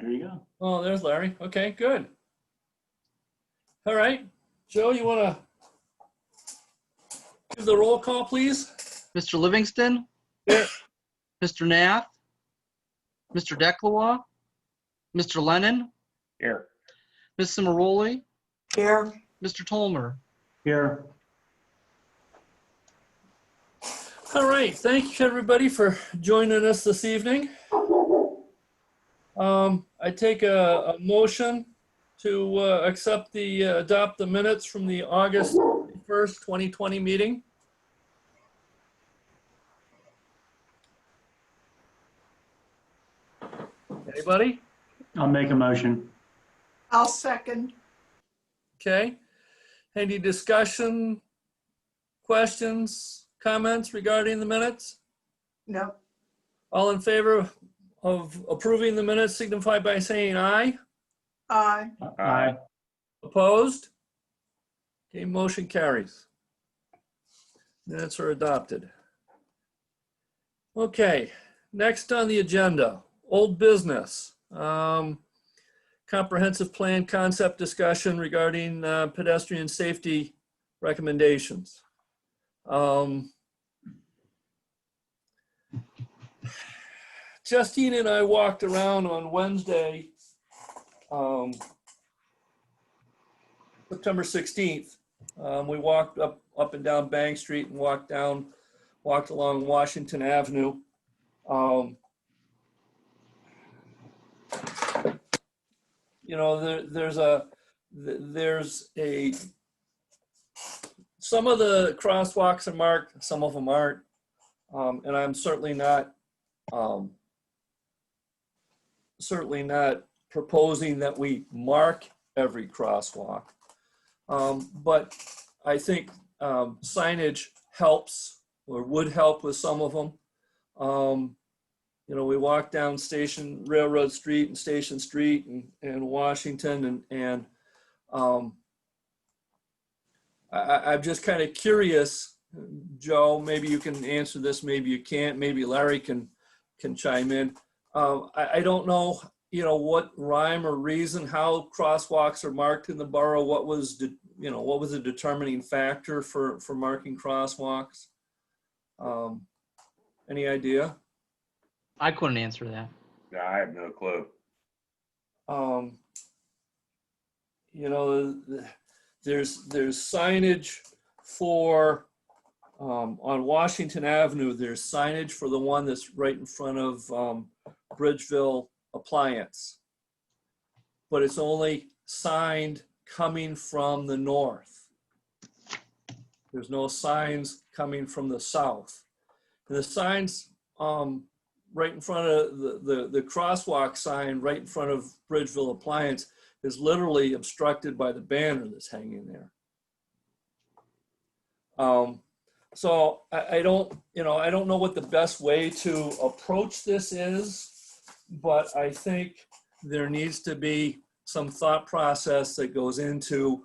There you go. Oh, there's Larry. Okay, good. All right. Joe, you want to give the roll call, please? Mr. Livingston, Here. Mr. Nath, Mr. Declois, Mr. Lennon, Here. Ms. Cimaroli, Here. Mr. Tolmer. Here. All right. Thank you, everybody, for joining us this evening. I take a motion to adopt the minutes from the August 1st, 2020 meeting. Anybody? I'll make a motion. I'll second. Okay. Any discussion, questions, comments regarding the minutes? No. All in favor of approving the minutes signify by saying aye. Aye. Aye. Opposed? Okay, motion carries. Minutes are adopted. Okay, next on the agenda, old business. Comprehensive plan concept discussion regarding pedestrian safety recommendations. Justine and I walked around on Wednesday, September 16th. We walked up and down Bank Street and walked along Washington Avenue. You know, there's some of the crosswalks are marked, some of them aren't. And I'm certainly not proposing that we mark every crosswalk. But I think signage helps or would help with some of them. You know, we walked down Railroad Street and Station Street and Washington and I'm just kind of curious, Joe, maybe you can answer this, maybe you can't, maybe Larry can chime in. I don't know, you know, what rhyme or reason how crosswalks are marked in the borough. What was the determining factor for marking crosswalks? Any idea? I couldn't answer that. Yeah, I have no clue. You know, there's signage for on Washington Avenue. There's signage for the one that's right in front of Bridgeville Appliance, but it's only signed coming from the north. There's no signs coming from the south. And the signs right in front of the crosswalk sign right in front of Bridgeville Appliance is literally obstructed by the banner that's hanging there. So I don't know what the best way to approach this is, but I think there needs to be some thought process that goes into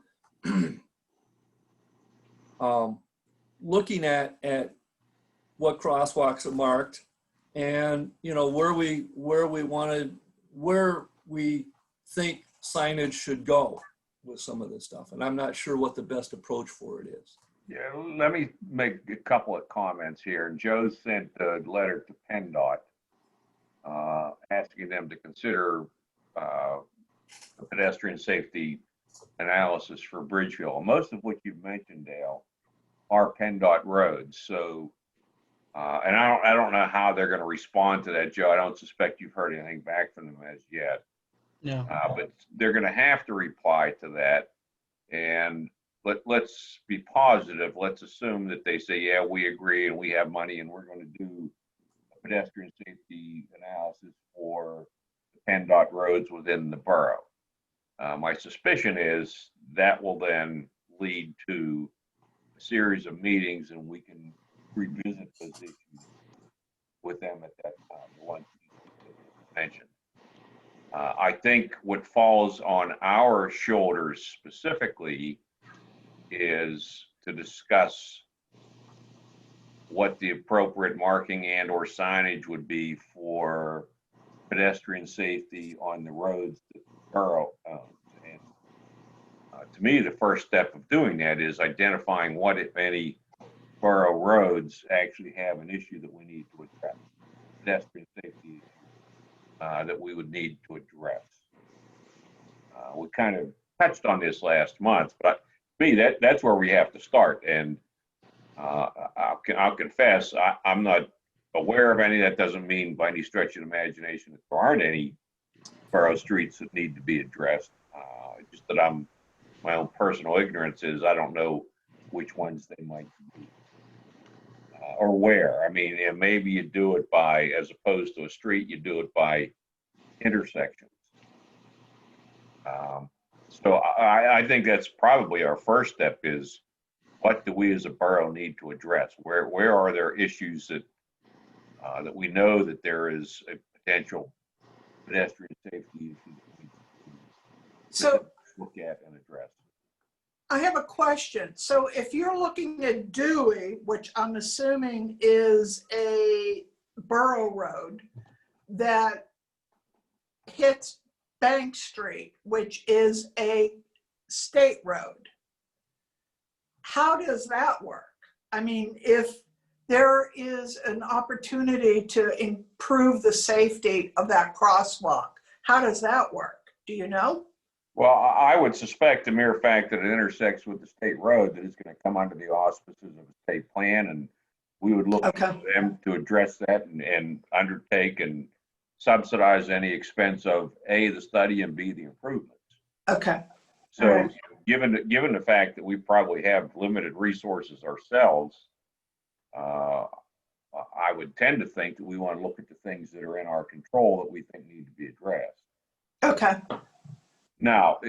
looking at what crosswalks are marked and, you know, where we think signage should go with some of this stuff. And I'm not sure what the best approach for it is. Yeah, let me make a couple of comments here. Joe sent a letter to PennDOT asking them to consider a pedestrian safety analysis for Bridgeville. Most of what you've mentioned, Dale, are PennDOT roads. So, and I don't know how they're going to respond to that, Joe. I don't suspect you've heard anything back from them as yet. No. But they're going to have to reply to that. And let's be positive. Let's assume that they say, yeah, we agree and we have money and we're going to do a pedestrian safety analysis for the PennDOT roads within the borough. My suspicion is that will then lead to a series of meetings and we can revisit those issues with them at that time, the ones you mentioned. I think what falls on our shoulders specifically is to discuss what the appropriate marking and or signage would be for pedestrian safety on the roads that the borough owns. And to me, the first step of doing that is identifying what, if any, borough roads actually have an issue that we need to address, pedestrian safety that we would need to address. We kind of touched on this last month, but to me, that's where we have to start. And I'll confess, I'm not aware of any. That doesn't mean by any stretch of the imagination that there aren't any borough streets that need to be addressed. Just that my own personal ignorance is I don't know which ones they might be or where. I mean, maybe you do it by, as opposed to a street, you do it by intersections. So I think that's probably our first step is what do we as a borough need to address? Where are there issues that we know that there is a potential pedestrian safety issue that we So look at and address? I have a question. So if you're looking at Dewey, which I'm assuming is a borough road that hits Bank Street, which is a state road, how does that work? I mean, if there is an opportunity to improve the safety of that crosswalk, how does that work? Do you know? Well, I would suspect the mere fact that it intersects with the state road that it's going to come under the auspices of a state plan, and we would look Okay. to them to address that and undertake and subsidize any expense of A, the study, and B, the improvements. Okay. So All right. given the fact that we probably have limited resources ourselves, I would tend to think that we want to look at the things that are in our control that we think need to be addressed. Okay. Now,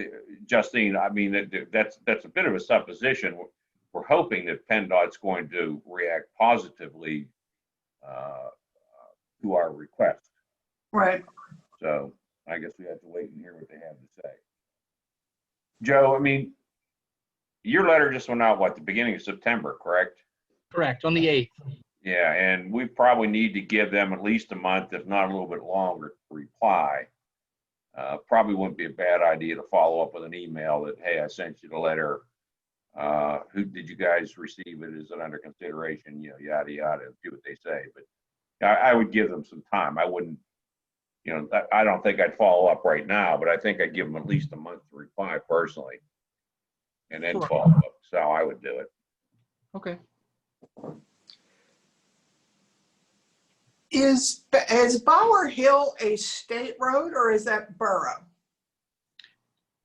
Justine, I mean, that's a bit of a supposition. We're hoping that PennDOT's going to react positively to our request. Right. So I guess we have to wait and hear what they have to say. Joe, I mean, your letter just went out, the beginning of September, correct? Correct, on the 8th. Yeah, and we probably need to give them at least a month, if not a little bit longer, to reply. Probably wouldn't be a bad idea to follow up with an email that, hey, I sent you the letter. Who did you guys receive it? Is it under consideration? You know, yada, yada, do what they say. But I would give them some time. I wouldn't, I don't think I'd follow up right now, but I think I'd give them at least a month to reply personally and then Sure. follow up. So I would do it. Okay. Is Bower Hill a state road or is that borough?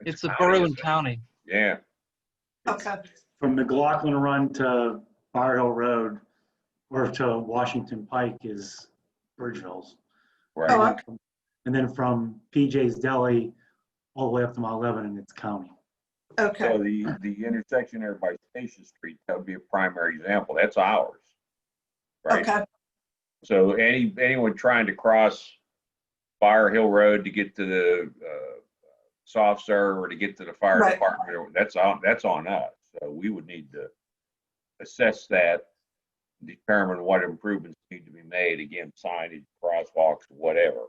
It's a county, borough isn't and it? county. Yeah. Okay. From McLaughlin Run to Bar Hill Road or to Washington Pike is Bridgeville's. Right. Oh, And then from PJ's Deli all the way up to Mount Lebanon, it's county. Okay. So the intersection there by Station Street, that would be a primary example. That's ours. Right. Okay. So anyone trying to cross Fire Hill Road to get to the soft serve or to get to the fire Right. department, that's on us. So we would need to assess that, determine what improvements need to be made. Again, signage, crosswalks, whatever.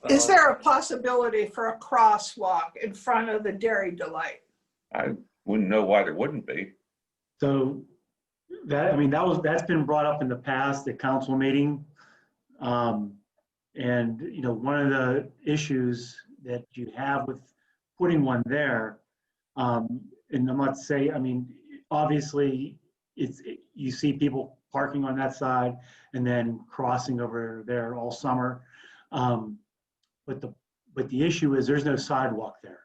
Is there a possibility for a crosswalk in front of the Dairy Delight? I wouldn't know why there wouldn't be. So that's been brought up in the past at council meeting. And, one of the issues that you have with putting one there, and I'm not saying, obviously you see people parking on that side and then crossing over there all summer. But the issue is there's no sidewalk there.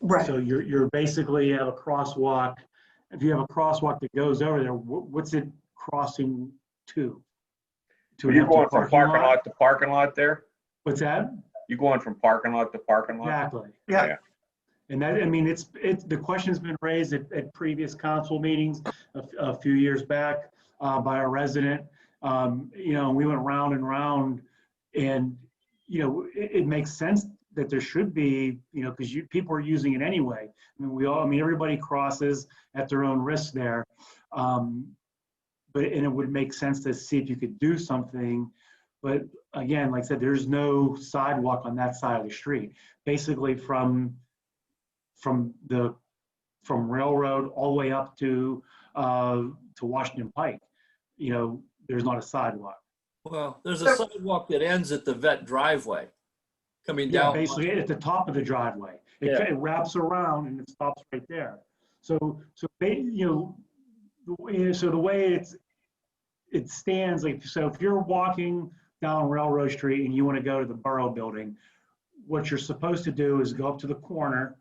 Right. So you're basically have a crosswalk. If you have a crosswalk that goes over there, what's it crossing to? To an You're empty going from parking lot to parking lot there? What's that? You're going from parking lot to parking lot? Exactly. Yeah. And that, it's the question's been raised at previous council meetings a few years back by a resident. We went round and round, and it makes sense that there should be, because people are using it anyway. Everybody crosses at their own risk there. But it would make sense to see if you could do something, But again, like I said, there's no sidewalk on that side of the street. Basically from Railroad all the way up to Washington Pike, there's not a sidewalk. Well, there's a sidewalk that ends at the vet driveway coming Yeah, down. basically at the top of the driveway. It, Yeah. it wraps around and it stops right there. So the way it stands, like, so if you're walking down Railroad Street and you want to go to the Borough Building, what you're supposed to do is go up to the corner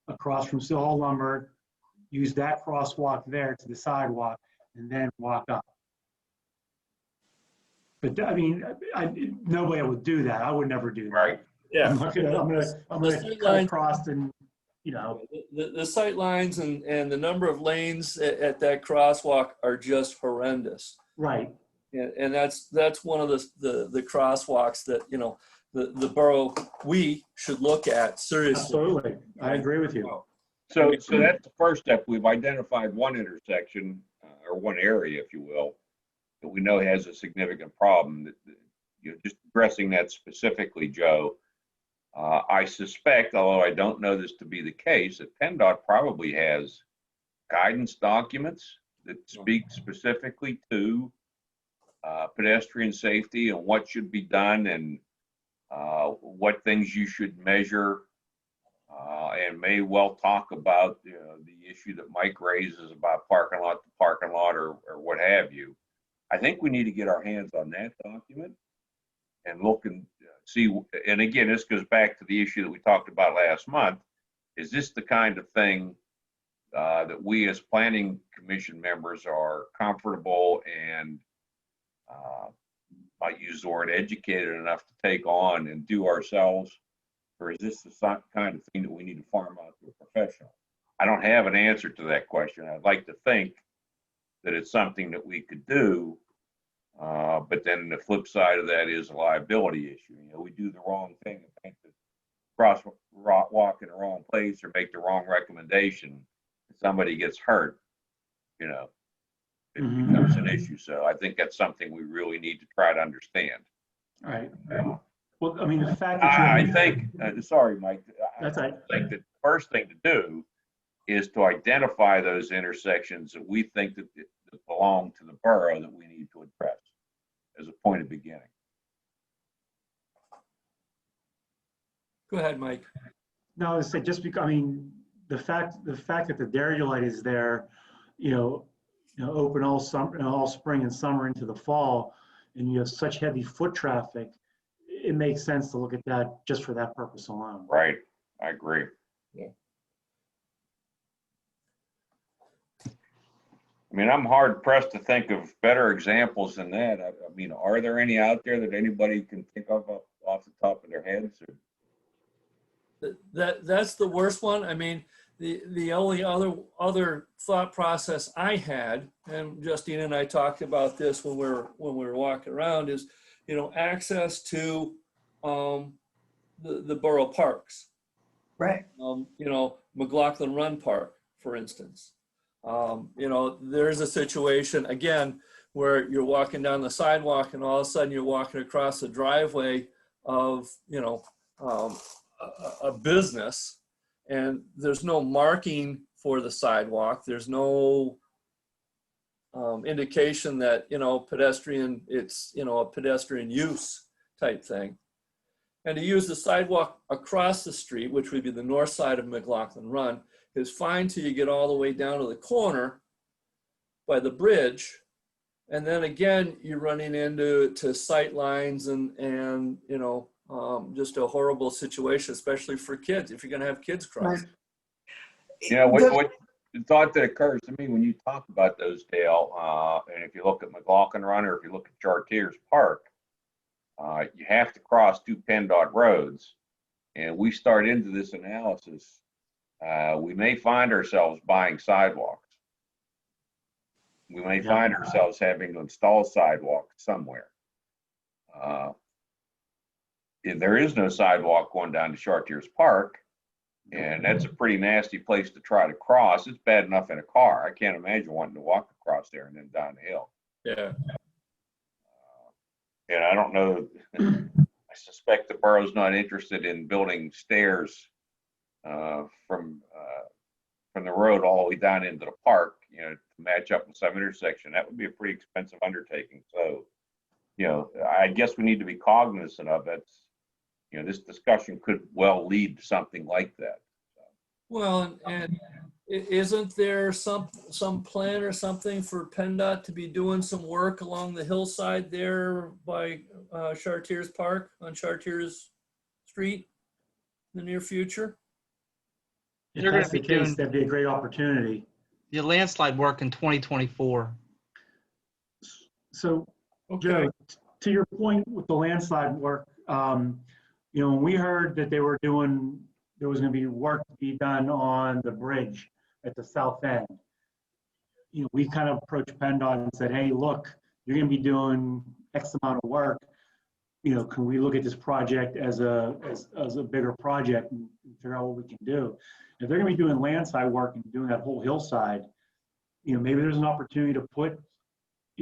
across from Steel Hall Lumber, use that crosswalk there to the sidewalk, and then walk up. But I mean, nobody would do that. I would never do that. Right. Yeah. I'm gonna cut across and, The sight lines and the number of lanes at that crosswalk are just horrendous. right. And that's one of the crosswalks that, the borough, we should look at seriously. Absolutely. I agree with you. So that's the first step. We've identified one intersection or one area, if you will, that we know has a significant problem. Just addressing that specifically, Joe. I suspect, although I don't know this to be the case, that PennDOT probably has guidance documents that speak specifically to pedestrian safety and what should be done and what things you should measure, and may well talk about the issue that Mike raises about parking lot to parking lot or what have you. I think we need to get our hands on that document and look and see. And again, this goes back to the issue that we talked about last month. Is this the kind of thing that we as planning commission members are comfortable and might use the word educated enough to take on and do ourselves? Or is this the kind of thing that we need to farm out to a professional? I don't have an answer to that question. I'd like to think that it's something that we could do, but then the flip side of that is a liability issue. We do the wrong thing and think that crosswalk in the wrong place or make the wrong recommendation, and somebody gets hurt, it becomes an issue. So I think that's something we really need to try to understand. All right. Well, I mean, the fact that you I think, sorry, Mike. That's right. I think the first thing to do is to identify those intersections that we think that belong to the borough that we need to address as a point of beginning. Go ahead, Mike. No, I was saying just because, I mean, the fact that the dairy light is there, open all summer, all spring and summer into the fall, and you have such heavy foot traffic, it makes sense to look at that just for that purpose alone. Right. I agree. Yeah. I mean, I'm hard pressed to think of better examples than that. I mean, are there any out there that anybody can think of off the top of their heads? That's the worst one. I mean, the only other thought process I had, and Justine and I talked about this when we were walking around, is access to the borough parks. Right. McLaughlin Run Park, for instance. There's a situation again where you're walking down the sidewalk and all of a sudden you're walking across the driveway of a business, and there's no marking for the sidewalk. There's no indication that pedestrian. It's a pedestrian use type thing. And to use the sidewalk across the street, which would be the north side of McLaughlin Run, is fine till you get all the way down to the corner by the bridge. And then again, you're running into sight lines and just a horrible situation, especially for kids, if you're gonna have kids cross. Right. What the thought that occurs to me when you talk about those, Dale, and if you look at McLaughlin Run or if you look at Chartiers Park, you have to cross two PennDOT roads. And we start into this analysis, we may find ourselves buying sidewalks. We may find ourselves having to install sidewalks somewhere. If there is no sidewalk going down to Chartiers Park, and that's a pretty nasty place to try to cross. It's bad enough in a car. I can't imagine wanting to walk across there and then down the hill. Yeah. And I don't know, I suspect the borough's not interested in building stairs from the road all the way down into the park, to match up with some intersection. That would be a pretty expensive undertaking. So, I guess we need to be cognizant of it. This discussion could well lead to something like that. Well, and isn't there some plan or something for PennDOT to be doing some work along the hillside there by Chartiers Park on Chartiers Street in the near future? If They're that's gonna the be case, doing that'd be a great opportunity. the landslide work in 2024. So, Okay. Joe, to your point with the landslide work, when we heard that there was going to be work to be done on the bridge at the south end, we kind of approached PennDOT and said, hey, look, you're going to be doing X amount of work. Can we look at this project as a bigger project and figure out what we can do? If they're going to be doing landslide work and doing that whole hillside, maybe there's an opportunity to put,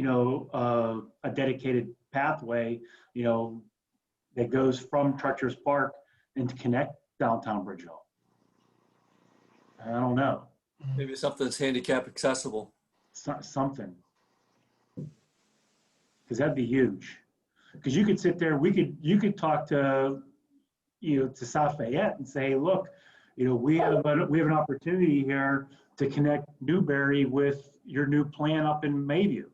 a dedicated pathway, that goes from Chartiers Park and to connect downtown Bridgeville. I don't know, Maybe something that's handicap accessible. something, because that'd be huge. Because you could sit there, you could talk to, to South Fayette and say, look, we have an opportunity here to connect Newberry with your new plan up in Mayview.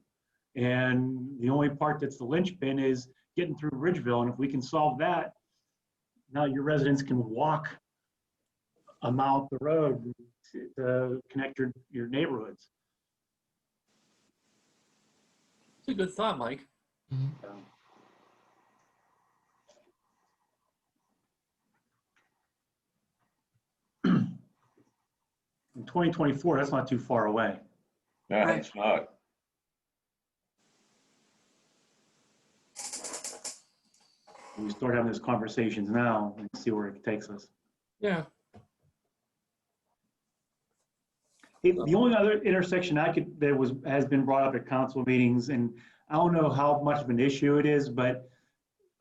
And the only part that's the linchpin is getting through Ridgeville. And if we can solve that, now your residents can walk a mile up the road to connect your neighborhoods. It's a good thought, Mike. In 2024, that's not too far away. No, Right. it's not. We start having those conversations now and see where it takes us. Yeah. The only other intersection has been brought up at council meetings, and I don't know how much of an issue it is, but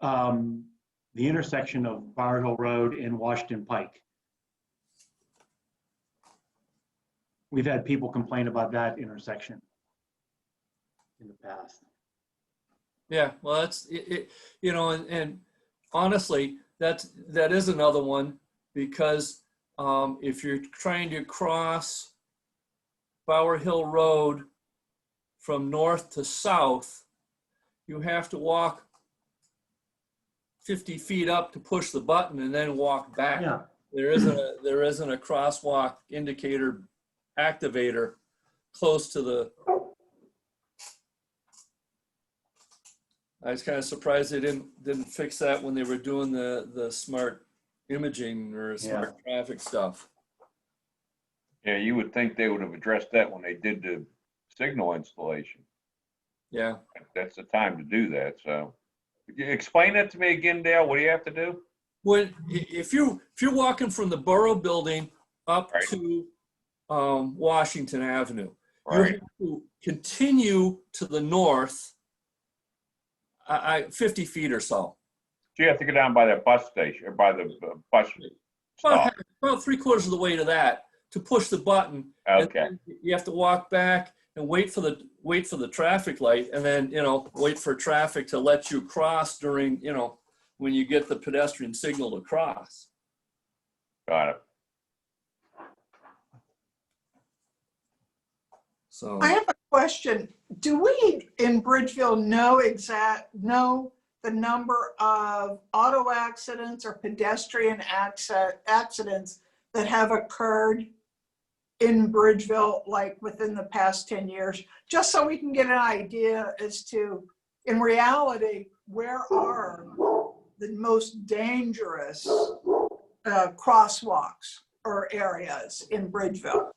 the intersection of Bower Hill Road and Washington Pike. We've had people complain about that intersection in the past. Yeah, well, that's it, and honestly, that is another one, because if you're trying to cross Bower Hill Road from north to south, you have to walk 50 feet up to push the button and then walk back. Yeah, There isn't a crosswalk indicator activator close to the. I was kind of surprised they didn't fix that when they were doing the smart imaging or smart traffic stuff. Yeah, you would think they would have addressed that when they did the signal installation. Yeah. That's the time to do that. So, could you explain that to me again, Dale? What do you have to do? If you're walking from the Borough Building up Right. to Washington Avenue, you Right. have to continue to the north, 50 feet or so. So you have to go down by that bus station or by the bus stop. About 3/4 of the way to that to push the button. And Okay. then you have to walk back and wait for the traffic light, and then wait for traffic to let you cross during when you get the pedestrian signal to cross. Got it. So I have a question. Do we in Bridgeville know the number of auto accidents or pedestrian accidents that have occurred in Bridgeville, like within the past 10 years? Just so we can get an idea as to, in reality, where are the most dangerous crosswalks or areas in Bridgeville?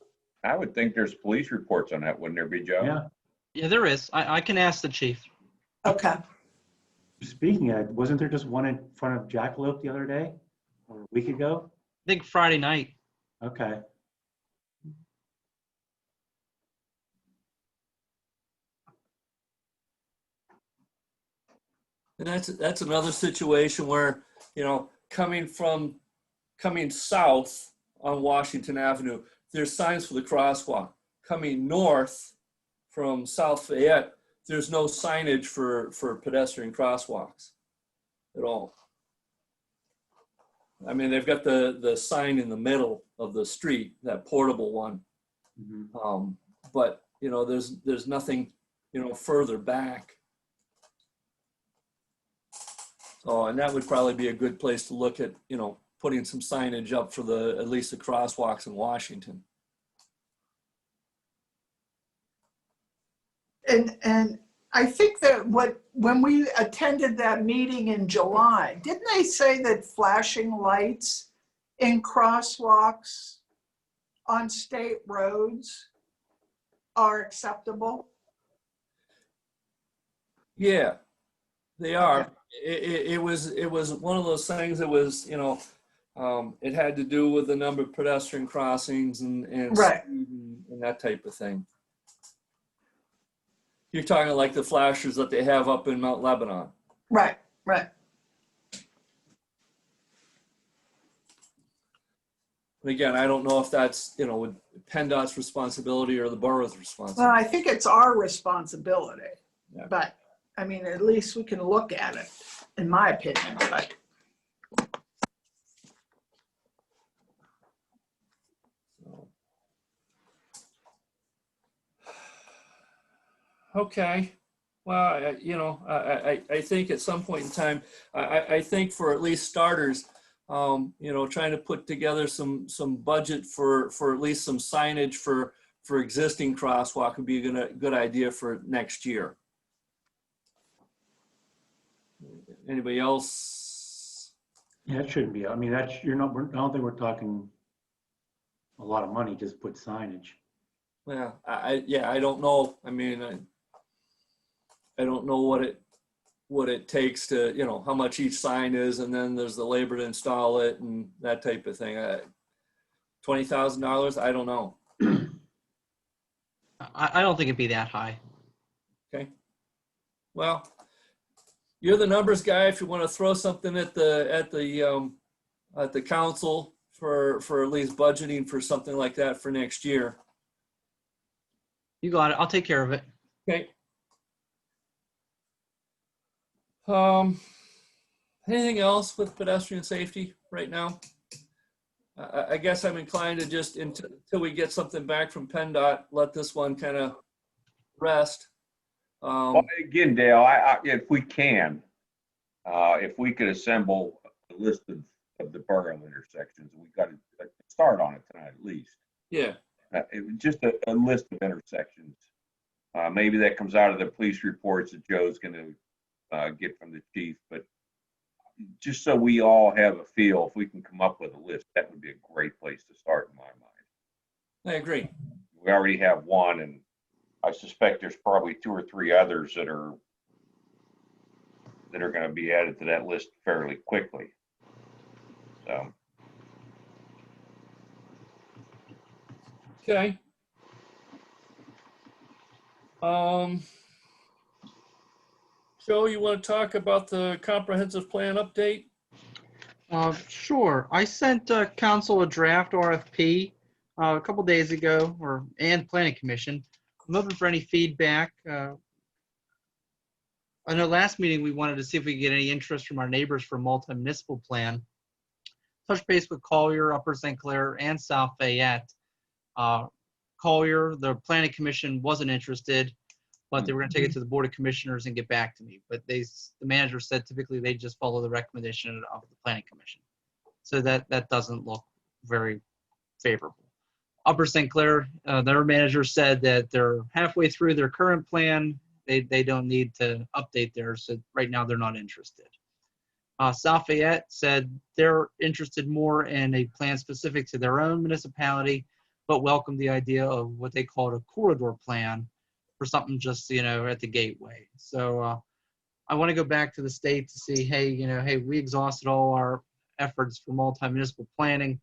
I would think there's police reports on that, wouldn't there be, Joe? yeah. Yeah, there is. I can ask the chief. Okay. Speaking of, wasn't there just one in front of Jackalope the other day or a week ago? I think Friday night. Okay. And that's another situation where, you know, coming south on Washington Avenue, there's signs for the crosswalk. Coming north from South Fayette, there's no signage for pedestrian crosswalks at all. I mean, they've got the sign in the middle of the street, that portable one. Mhm. But, you know, there's nothing, you know, further back. So, and that would probably be a good place to look at, you know, putting some signage up for at least the crosswalks in Washington. And I think that when we attended that meeting in July, didn't they say that flashing lights in crosswalks on state roads are acceptable? Yeah, they are. Okay. It was one of those things that was, you know, it had to do with the number of pedestrian crossings and Right. speed and that type of thing. You're talking like the flashers that they have up in Mount Lebanon. Right, right. But again, I don't know if that's, you know, PennDOT's responsibility or the borough's Well, responsibility. I think it's our responsibility, Yeah. but I mean, at least we can look at it, in my opinion, but. Okay. Well, you know, I think at some point in time, I think for at least starters, you know, trying to put together some budget for at least some signage for existing crosswalk would be a good idea for next year. Anybody else? Yeah, it shouldn't be. I mean, I don't think we're talking a lot of money, just put signage. Yeah, I don't know. I mean, I don't know what it takes to, you know, how much each sign is, and then there's the labor to install it and that type of thing. $20,000, I don't know. I don't think it'd be that high. Okay. Well, you're the numbers guy. If you want to throw something at the council for at least budgeting for something like that for next year. You got it. I'll take care of it. Okay. Anything else with pedestrian safety right now? I guess I'm inclined to just until we get something back from PennDOT, let this one kind of rest. Well, again, Dale, if we can, if we could assemble a list of the borough intersections, we got to start on it tonight at least. Yeah. It was just a list of intersections. Maybe that comes out of the police reports that Joe's going to get from the chief, but just so we all have a feel, if we can come up with a list, that would be a great place to start in my mind. I agree. We already have one, and I suspect there's probably 2 or 3 others that are going to be added to that list fairly quickly. So. Okay. Joe, you want to talk about the comprehensive plan update? Sure. I sent council a draft RFP a couple days ago, and planning commission. I'm looking for any feedback. I know last meeting we wanted to see if we could get any interest from our neighbors for a multi-municipal plan. Touch base with Collier, Upper St. Clair, and South Fayette. Collier, the planning commission wasn't interested, but they were going to take it to the board of commissioners and get back to me. But the manager said typically they just follow the recommendation of the planning commission. So that doesn't look very favorable. Upper St. Clair, their manager said that they're halfway through their current plan. They don't need to update theirs. So right now they're not interested. South Fayette said they're interested more in a plan specific to their own municipality, but welcomed the idea of what they called a corridor plan for something just, you know, at the gateway. So I want to go back to the state to see, hey, we exhausted all our efforts for multi-municipal planning.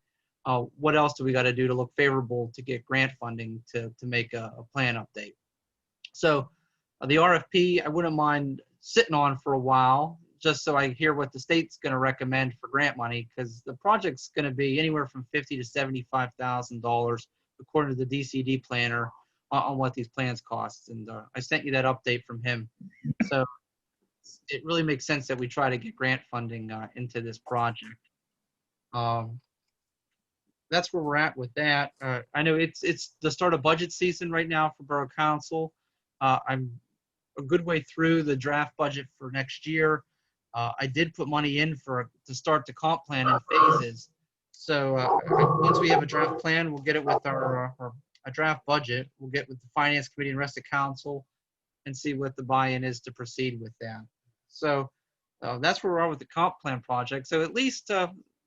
What else do we got to do to look favorable to get grant funding to make a plan update? So the RFP, I wouldn't mind sitting on for a while. just so I hear what the state's going to recommend for grant money, because the project's going to be anywhere from $50,000 to $75,000 according to the DCD planner on what these plans cost. And I sent you that update from him. So it really makes sense that we try to get grant funding into this project. That's where we're at with that. I know it's the start of budget season right now for Borough Council. I'm a good way through the draft budget for next year. I did put money in to start the comp plan in phases. So once we have a draft plan, we'll get it with a draft budget. We'll get with the Finance Committee and rest of Council and see what the buy-in is to proceed with that. So that's where we are with the comp plan project. So at least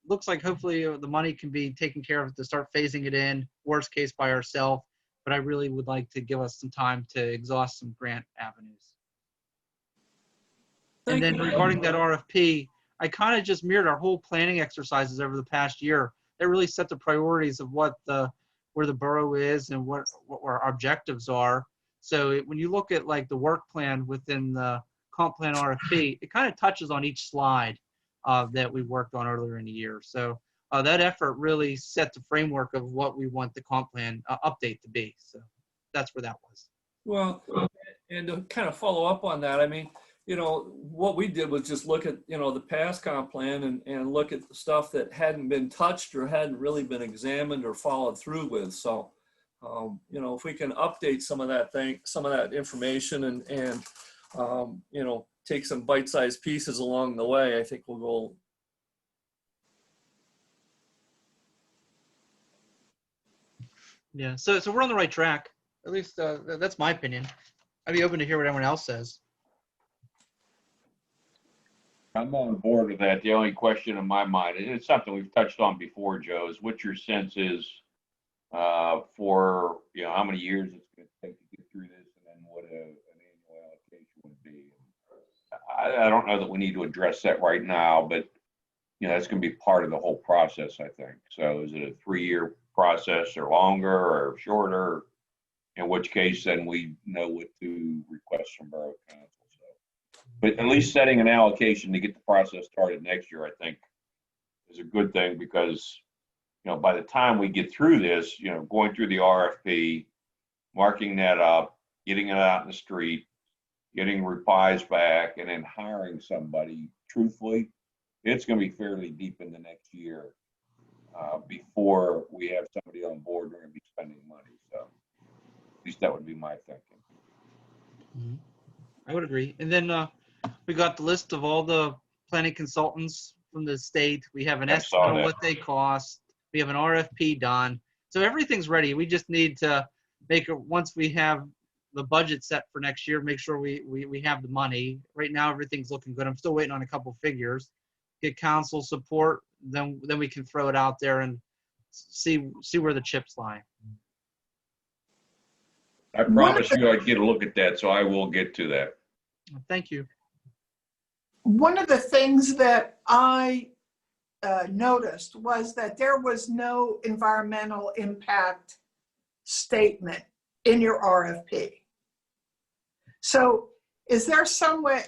looks like hopefully the money can be taken care of to start phasing it in, worst case by ourselves. But I really would like to give us some time to exhaust some grant avenues. And then regarding that RFP, I kind of just mirrored our whole planning exercises over the past year. That really set the priorities of where the borough is and what our objectives are. So when you look at like the work plan within the comp plan RFP, it kind of touches on each slide that we worked on earlier in the year. So that effort really set the framework of what we want the comp plan update to be. So that's where that was. Well, and to kind of follow up on that, I mean, you know, what we did was just look at, you know, the past comp plan and look at the stuff that hadn't been touched or hadn't really been examined or followed through with. So, you know, if we can update some of that information and you know, take some bite-sized pieces along the way, I think we'll go. Yeah, so we're on the right track. At least that's my opinion. I'd be open to hear what everyone else says. I'm on board with that. The only question in my mind, and it's something we've touched on before, Joe, is what your sense is for, you know, how many years it's going to take to get through this, and then what an annual allocation would be. I don't know that we need to address that right now, but, you know, that's going to be part of the whole process, I think. So is it a 3-year process or longer or shorter? In which case, then we know what to request from Borough Council. But at least setting an allocation to get the process started next year, I think, is a good thing because, you know, by the time we get through this, you know, going through the RFP, marking that up, getting it out in the street, getting replies back, and then hiring somebody, truthfully, it's going to be fairly deep in the next year before we have somebody on board. We're going to be spending money. So at least that would be my thinking. Mm-hmm. I would agree. And then we got the list of all the planning consultants from the state. We have an estimate on what they cost. We have an RFP done. So everything's ready. We just need to make it, once we have the budget set for next year, make sure we have the money. Right now, everything's looking good. I'm still waiting on a couple figures. Get council support, then we can throw it out there and see where the chips lie. I promise you I'd get a look at that, so I will get to that. Thank you. One of the things that I noticed was that there was no environmental impact statement in your RFP. So is there some way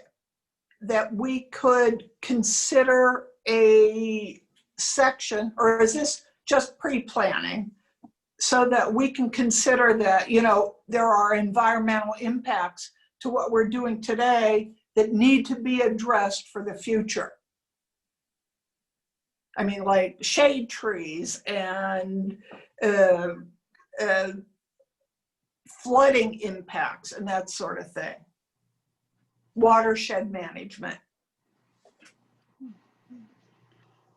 that we could consider a section, or is this just pre-planning, so that we can consider that, you know, there are environmental impacts to what we're doing today that need to be addressed for the future? I mean, like shade trees and flooding impacts and that sort of thing. Watershed management.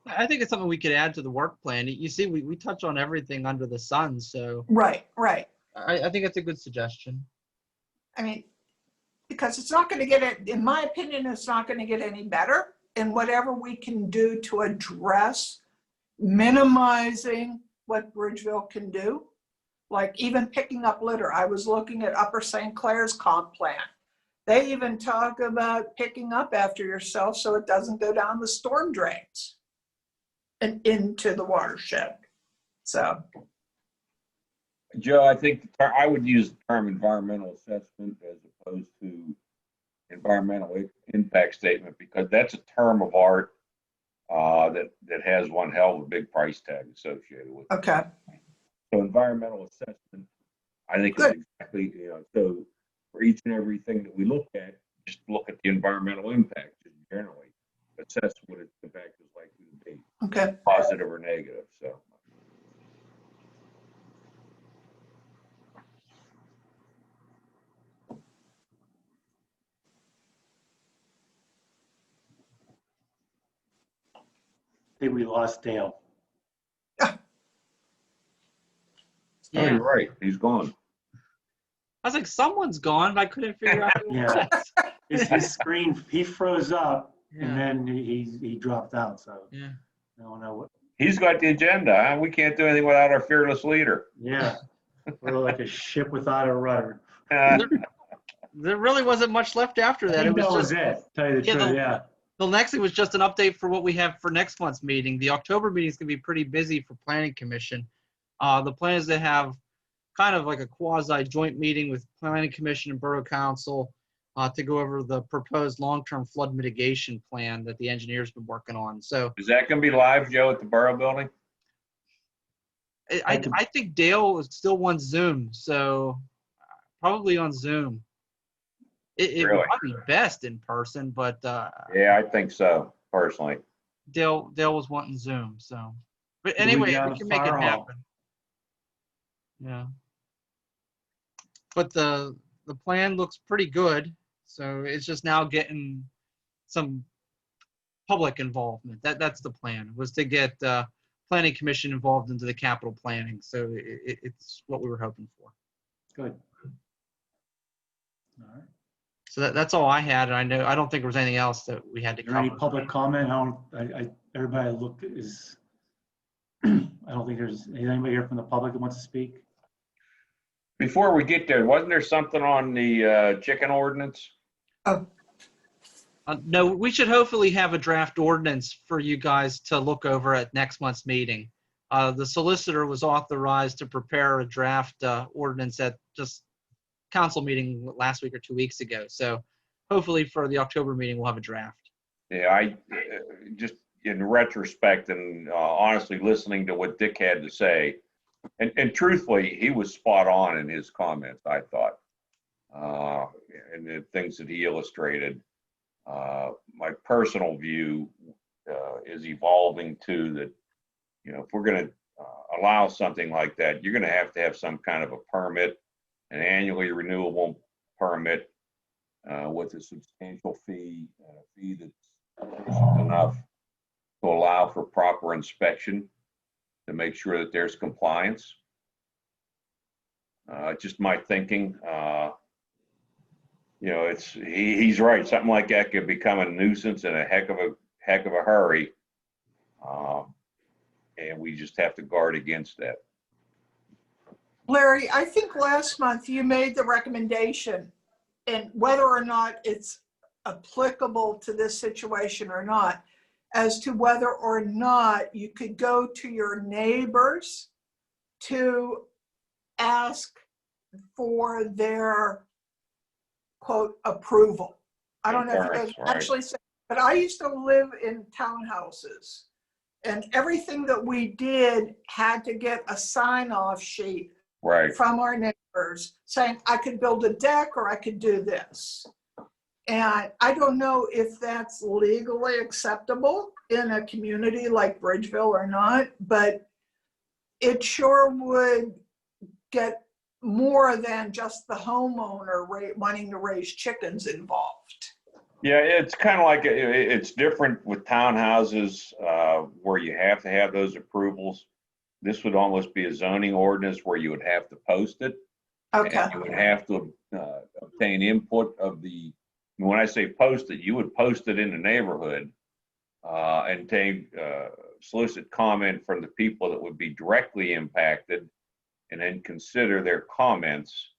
I think it's something we could add to the work plan. You see, we touch on everything under the sun, so. Right. I think it's a good suggestion. I mean, because it's not going to get it, in my opinion, it's not going to get any better. And whatever we can do to address minimizing what Bridgeville can do, like even picking up litter. I was looking at Upper St. Clair's comp plan. They even talk about picking up after yourself so it doesn't go down the storm drains and into the watershed. So, Joe, I think I would use the term environmental assessment as opposed to environmental impact statement, because that's a term of art that has one hell of a big price tag associated with it. Okay, So environmental assessment, I think is Good. exactly, so for each and everything that we look at, just look at the environmental impact just generally, assess what its impact is likely to be, okay. positive or negative, so. I think we lost Dale. Oh, Yeah. you're right, he's gone. I was like, someone's gone, but I couldn't figure out who it Yeah. was. His screen, he froze up and Yeah, then he dropped out, so yeah. I don't know what, He's got the agenda, huh? We can't do anything without our fearless leader. yeah. We're like a ship without a rudder. There really wasn't much left after I that. think It was that was just, it, tell you the Yeah, truth, yeah. the next thing was just an update for what we have for next month's meeting. The October meeting is going to be pretty busy for Planning Commission. The plan is to have kind of like a quasi joint meeting with Planning Commission and Borough Council to go over the proposed long-term flood mitigation plan that the engineer's been working on. So Is that gonna be live, Joe, at the Borough Building? I think Dale is still on Zoom, so probably on Zoom. It would Really? probably be best in person, but Yeah, I think so, personally. Dale was wanting Zoom, so. But It'll be anyway, down we at can make it Fire Hall. happen. Yeah. But the plan looks pretty good, so it's just now getting some public involvement. That's the plan, was to get Planning Commission involved into the capital planning. So it's what we were hoping for. Good. All right. So that's all I had. And I don't think there was anything else that we had to Is there any cover. public comment? Everybody looked is, I don't think there's anybody here from the public that wants to speak. Before we get there, wasn't there something on the chicken ordinance? No, we should hopefully have a draft ordinance for you guys to look over at next month's meeting. The solicitor was authorized to prepare a draft ordinance at just council meeting last week or 2 weeks ago. So hopefully for the October meeting, we'll have a draft. Yeah, I just in retrospect and honestly listening to what Dick had to say, and truthfully, he was spot on in his comments, I thought, and the things that he illustrated. My personal view is evolving to that, if we're going to allow something like that, you're going to have some kind of a permit, an annually renewable permit with a substantial fee, a fee that's sufficient enough to allow for proper inspection to make sure that there's compliance. Just my thinking. He's right. Something like that could become a nuisance in a heck of a hurry, and we just have to guard against that. Larry, I think last month you made the recommendation, and whether or not it's applicable to this situation or not, as to whether or not you could go to your neighbors to ask for their quote approval. I don't know if you guys Right. actually said, but I used to live in townhouses, and everything that we did had to get a sign-off sheet Right. from our neighbors saying I could build a deck or I could do this. And I don't know if that's legally acceptable in a community like Bridgeville or not, but it sure would get more than just the homeowner wanting to raise chickens involved. Yeah, it's kind of like it's different with townhouses where you have to have those approvals. This would almost be a zoning ordinance where you would have to post it. Okay. And you would have to obtain input of when I say post it, you would post it in the neighborhood and solicit comment from the people that would be directly impacted and then consider their comments.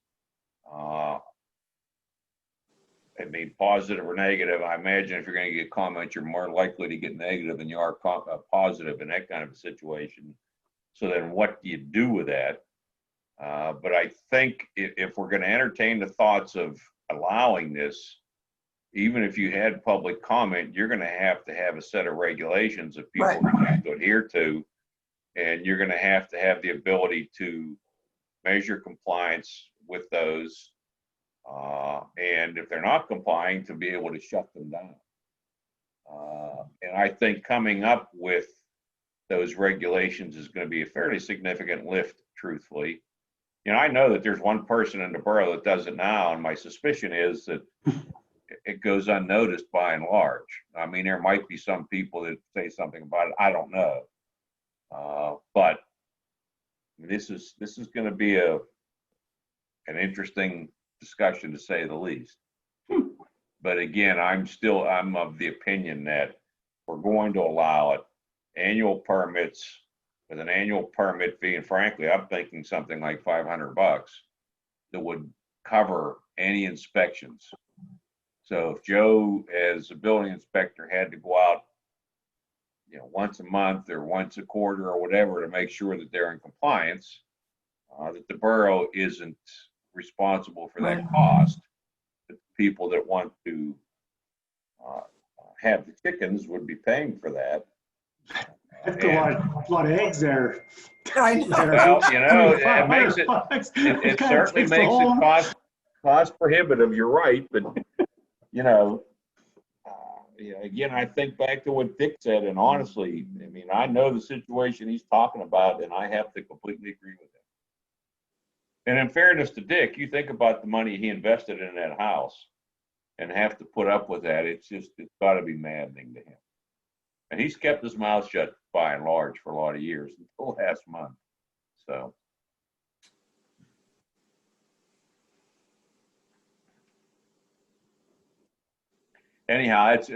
Positive or negative. I imagine if you're going to get comments, you're more likely to get negative than you are positive in that kind of a situation. So then what do you do with that? But I think if we're going to entertain the thoughts of allowing this, even if you had public comment, you're going to have a set of regulations that people Right. are going to have to adhere to. And you're going to have the ability to measure compliance with those. And if they're not complying, to be able to shut them down. And I think coming up with those regulations is going to be a fairly significant lift, truthfully. You know, I know that there's one person in the borough that does it now, and my suspicion is that it goes unnoticed by and large. I mean, there might be some people that say something about it. I don't know. But this is going to be an interesting discussion, to say the least. But again, I'm of the opinion that we're going to allow it. Annual permits with an annual permit fee, and frankly, I'm thinking something like $500 that would cover any inspections. So if Joe, as a building inspector, had to go out, you know, once a month or once a quarter or whatever to make sure that they're in compliance, that the borough isn't responsible for that cost. The people that want to have the chickens would be paying for that. That's a lot of eggs there. I know. Well, you know, it makes it certainly makes it cost prohibitive. You're right, but you know, yeah, again, I think back to what Dick said, and honestly, I mean, I know the situation he's talking about, and I have to completely agree with him. And in fairness to Dick, you think about the money he invested in that house and have to put up with that. It's got to be maddening to him. And he's kept his mouth shut by and large for a lot of years until last month. So. Anyhow, that's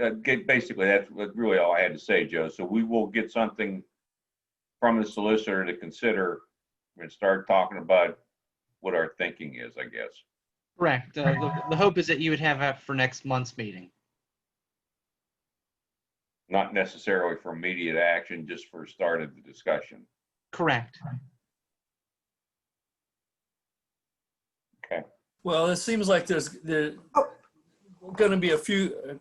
basically that's really all I had to say, Joe. So we will get something from the solicitor to consider and start talking about what our thinking is, I guess. Correct. The hope is that you would have that for next month's meeting. Not necessarily for immediate action, just for start of the discussion. Correct. Okay. Well, it seems like there's going to be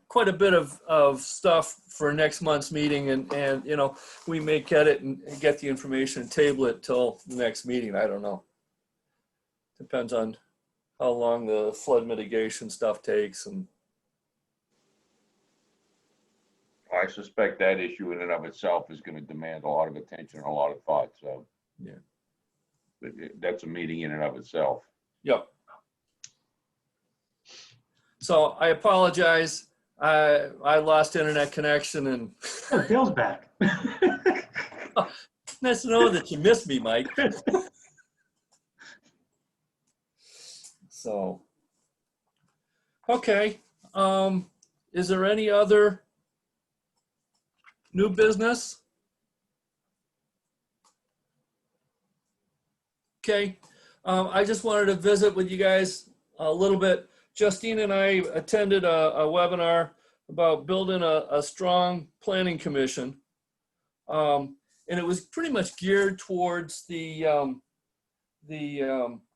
quite a bit of stuff for next month's meeting, and you know, we may get it and get the information and table it till the next meeting. I don't know. Depends on how long the flood mitigation stuff takes. And I suspect that issue in and of itself is going to demand a lot of attention and a lot of thought. So yeah, but that's a meeting in and of itself. yep. So I apologize. I lost internet connection, and Oh, Dale's back. nice to know that you missed me, Mike. So, okay. Is there any other new business? Okay. I just wanted to visit with you guys a little bit. Justine and I attended a webinar about building a strong planning commission. And it was pretty much geared towards the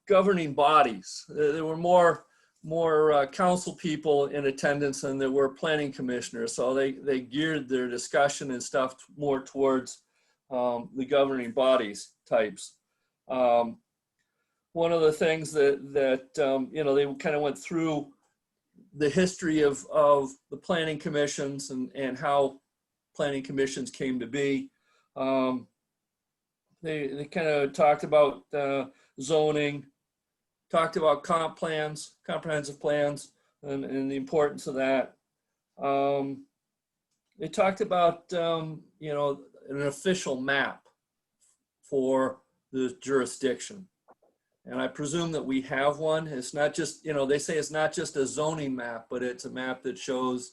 governing bodies. There were more council people in attendance than there were planning commissioners. So they geared their discussion and stuff more towards the governing bodies types. One of the things that you know, they kind of went through the history of the planning commissions and how planning commissions came to be. They kind of talked about zoning, talked about comp plans, comprehensive plans, and the importance of that. They talked about you know, an official map for the jurisdiction. And I presume that we have one. It's not just, you know, they say it's not just a zoning map, but it's a map that shows,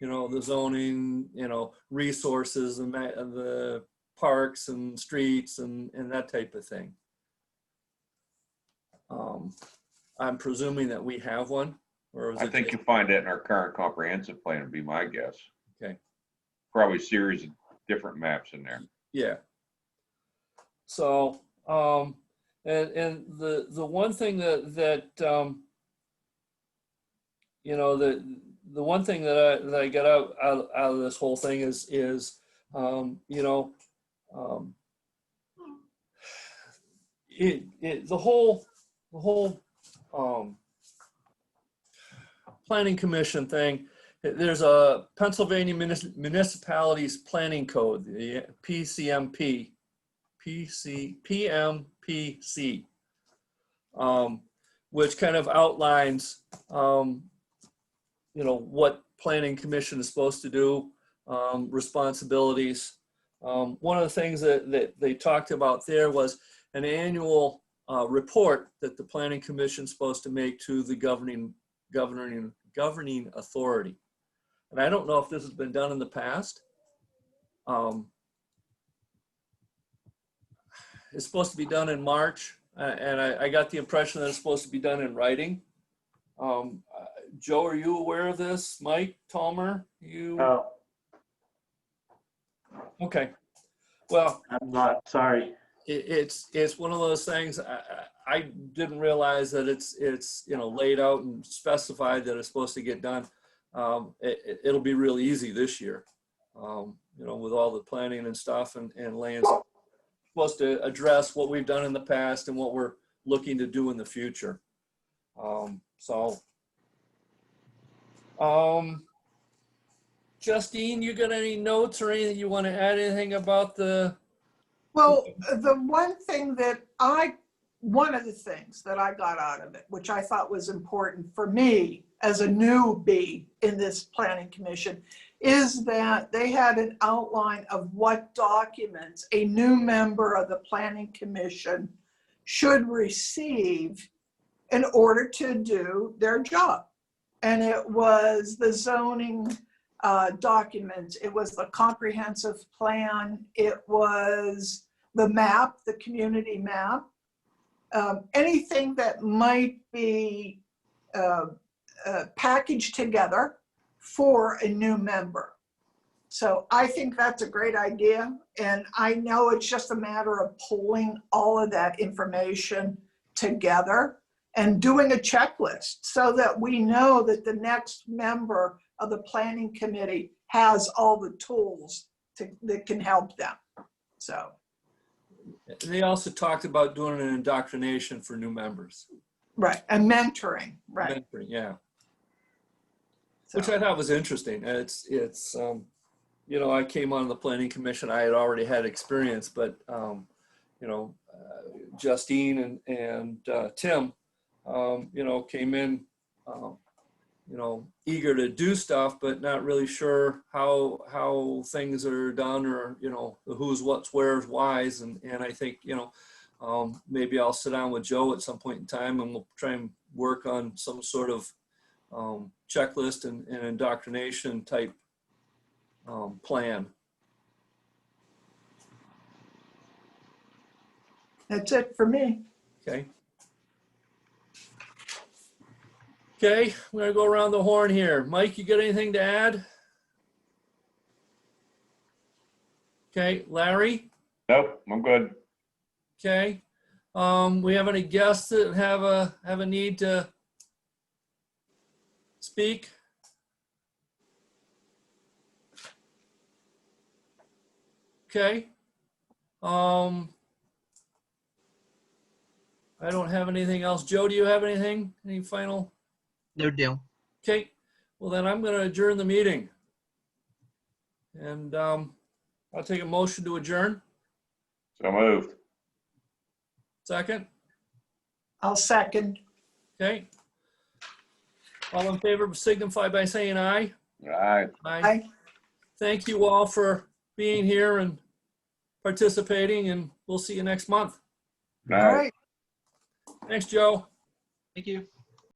you know, the zoning, you know, resources and the parks and streets and that type of thing. I'm presuming that we have one, or is I it think just, you'll find that in our current comprehensive plan would be my guess. okay? Probably a series of different maps in there. Yeah. So, and the one thing that you know, the one thing that I get out of this whole thing is you know, the whole planning commission thing. There's a Pennsylvania Municipalities Planning Code, the PMPC, which kind of outlines, you know, what planning commission is supposed to do, responsibilities. One of the things that they talked about there was an annual report that the planning commission is supposed to make to the governing authority. And I don't know if this has been done in the past. It's supposed to be done in March, and I got the impression that it's supposed to be done in writing. Joe, are you aware of this? Mike, Talmer, you? No, Okay. Well, I'm not, sorry. it's one of those things. I didn't realize that it's you know, laid out and specified that it's supposed to get done. It'll be really easy this year, you know, with all the planning and stuff, and Land's supposed to address what we've done in the past and what we're looking to do in the future. Justine, you got any notes or anything you want to add? Anything about the? Well, the one of the things that I got out of it, which I thought was important for me as a newbie in this planning commission, is that they had an outline of what documents a new member of the planning commission should receive in order to do their job. And it was the zoning documents, it was the comprehensive plan, it was the map, the community map, anything that might be packaged together for a new member. So I think that's a great idea. And I know it's just a matter of pulling all of that information together and doing a checklist so that we know that the next member of the planning committee has all the tools that can help them. So. And they also talked about doing an indoctrination for new members. Right, and mentoring, right. Mentoring, yeah. So. Which I thought was interesting. It's you know, I came on the planning commission, I had already had experience, but you know, Justine and Tim, you know, came in, you know, eager to do stuff, but not really sure how things are done, or, you know, the who's, what's, where's, why's. And I think, you know, maybe I'll sit down with Joe at some point in time and we'll try and work on some sort of checklist and indoctrination type plan. That's it for me. Okay. Okay, I'm gonna go around the horn here. Mike, you got anything to add? Okay, Larry? Nope, I'm good. Okay. We have any guests that have a need to speak? Okay. I don't have anything else. Joe, do you have anything? Any final? No deal. Okay. Well, then I'm going to adjourn the meeting. And I'll take a motion to adjourn. So moved. Second. I'll second. Okay. All in favor, signify by saying aye. All right. Aye. Thank you all for being here and participating, and we'll see you next month. All All right. right. Thanks, Joe. Thank you.